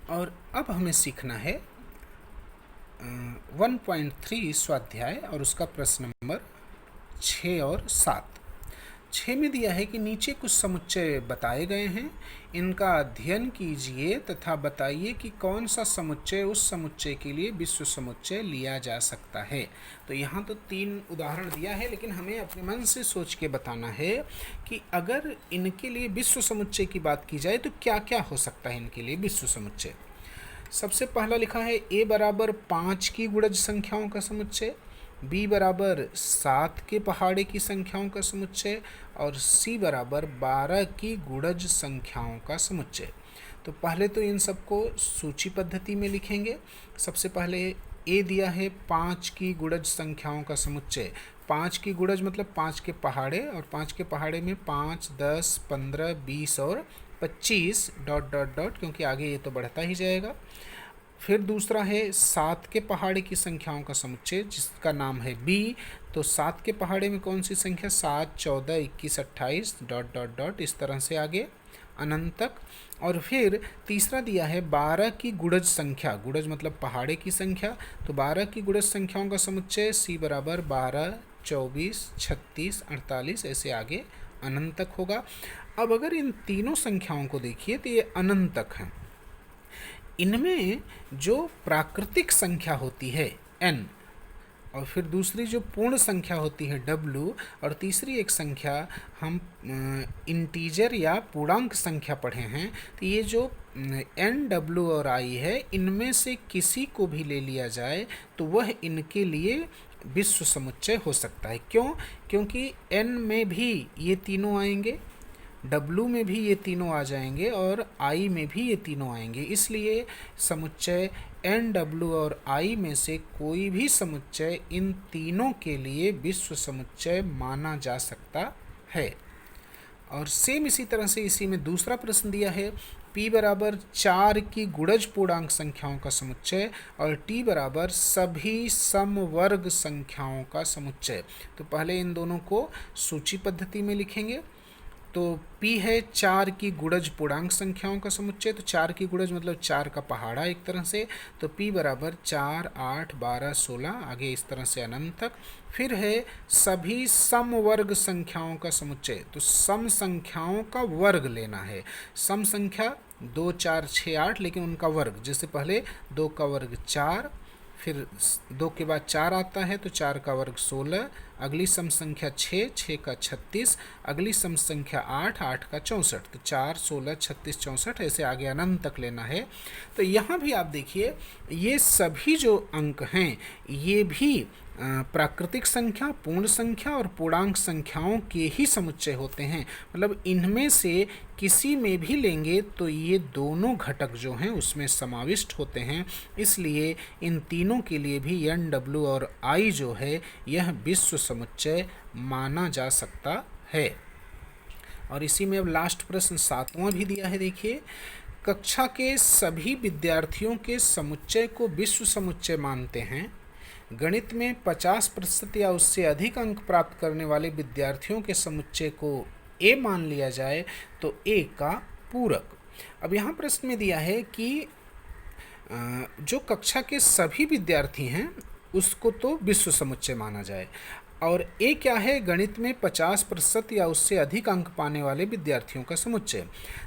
और अब हमें सीखना है 1.3 स्वाध्याय और उसका प्रश्न नंबर 6 और 7। 6 में दिया है कि नीचे कुछ समुच्चय बताए गए हैं, इनका अध्ययन कीजिए तथा बताइए कि कौन सा समुच्चय उस समुच्चय के लिए विश्व समुच्चय लिया जा सकता है। तो यहाँ तो 3 उदाहरण दिया है, लेकिन हमें अपने मन से सोच के बताना है कि अगर इनके लिए विश्व समुच्चय की बात की जाए तो क्या क्या हो सकता है इनके लिए विश्व समुच्चय। सबसे पहला लिखा है a बराबर 5 की गुणज संख्याओं का समुच्चय, b बराबर 7 के पहाड़े की संख्याओं का समुच्चय और c बराबर 12 की गुणज संख्याओं का समुच्चय। तो पहले तो इन सबको सूची पद्धति में लिखेंगे। सबसे पहले a दिया है 5 की गुणज संख्याओं का समुच्चय। 5 की गुणज मतलब 5 के पहाड़े, और 5 के पहाड़े में 5, 10, 15, 20 और 25 डॉट डॉट डॉट, क्योंकि आगे ये तो बढ़ता ही जाएगा। फिर दूसरा है 7 के पहाड़े की संख्याओं का समुच्चय, जिसका नाम है b। तो 7 के पहाड़े में कौन सी संख्या, 7, 14, 21, 28 डॉट डॉट डॉट, इस तरह से आगे अनंत तक। और फिर तीसरा दिया है 12 की गुणज संख्या, गुणज मतलब पहाड़े की संख्या, तो 12 की गुणज संख्याओं का समुच्चय c बराबर 12, 24, 36, 48, ऐसे आगे अनंत तक होगा। अब अगर इन तीनों संख्याओं को देखिए तो ये अनंत तक हैं। इनमें जो प्राकृतिक संख्या होती है n, और फिर दूसरी जो पूर्ण संख्या होती है w, और तीसरी एक संख्या हम इंटीजर या पूर्णांक संख्या पढ़े हैं, तो ये जो n, w और i है, इनमें से किसी को भी ले लिया जाए तो वह इनके लिए विश्व समुच्चय हो सकता है। क्यों? क्योंकि n में भी ये तीनों आएंगे, W में भी ये तीनों आ जाएंगे और I में भी ये तीनों आएंगे, इसलिए समुच्चय N, W और I में से कोई भी समुच्चय इन तीनों के लिए विश्व समुच्चय माना जा सकता है। और सेम इसी तरह से इसी में दूसरा प्रश्न दिया है p बराबर 4 की गुणज पूर्णांक संख्याओं का समुच्चय और t बराबर सभी समवर्ग संख्याओं का समुच्चय। तो पहले इन दोनों को सूची पद्धति में लिखेंगे। तो p है 4 की गुणज पूर्णांक संख्याओं का समुच्चय, तो 4 की गुणज मतलब 4 का पहाड़ा एक तरह से, तो p बराबर 4, 8, 12, 16, आगे इस तरह से अनंत तक। फिर है सभी समवर्ग संख्याओं का समुच्चय, तो सम संख्याओं का वर्ग लेना है। सम संख्या 2, 4, 6, 8, लेकिन उनका वर्ग, जैसे पहले 2 का वर्ग 4, फिर 2 के बाद 4 आता है तो 4 का वर्ग 16, अगली सम संख्या 6, 6 का 36, अगली सम संख्या 8, 8 का 64, तो 4, 16, 36, 64, ऐसे आगे अनंत तक लेना है। तो यहाँ भी आप देखिए ये सभी जो अंक हैं ये भी प्राकृतिक संख्या, पूर्ण संख्या और पूर्णांक संख्याओं के ही समुच्चय होते हैं। मतलब इनमें से किसी में भी लेंगे तो ये दोनों घटक जो हैं उसमें समाविष्ट होते हैं, इसलिए इन तीनों के लिए भी n, w और i जो है यह विश्व समुच्चय माना जा सकता है। और इसी में अब लास्ट प्रश्न 7वां भी दिया है। देखिए, कक्षा के सभी विद्यार्थियों के समुच्चय को विश्व समुच्चय मानते हैं। गणित में 50% या उससे अधिक अंक प्राप्त करने वाले विद्यार्थियों के समुच्चय को A मान लिया जाए तो A का पूरक। अब यहाँ प्रश्न में दिया है कि जो कक्षा के सभी विद्यार्थी हैं उसको तो विश्व समुच्चय माना जाए, और A क्या है, गणित में 50% या उससे अधिक अंक पाने वाले विद्यार्थियों का समुच्चय।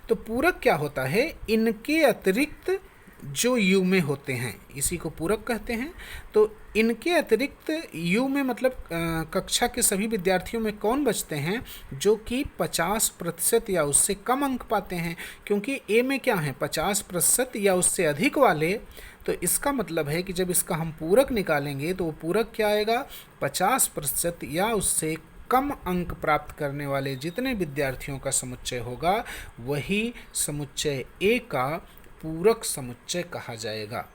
तो पूरक क्या होता है, इनके अतिरिक्त जो U में होते हैं इसी को पूरक कहते हैं। तो इनके अतिरिक्त U में मतलब कक्षा के सभी विद्यार्थियों में कौन बचते हैं जो कि 50% या उससे कम अंक पाते हैं, क्योंकि A में क्या है 50% या उससे अधिक वाले, तो इसका मतलब है कि जब इसका हम पूरक निकालेंगे तो वो पूरक क्या आएगा, 50% या उससे कम अंक प्राप्त करने वाले जितने विद्यार्थियों का समुच्चय होगा वही समुच्चय A का पूरक समुच्चय कहा जाएगा।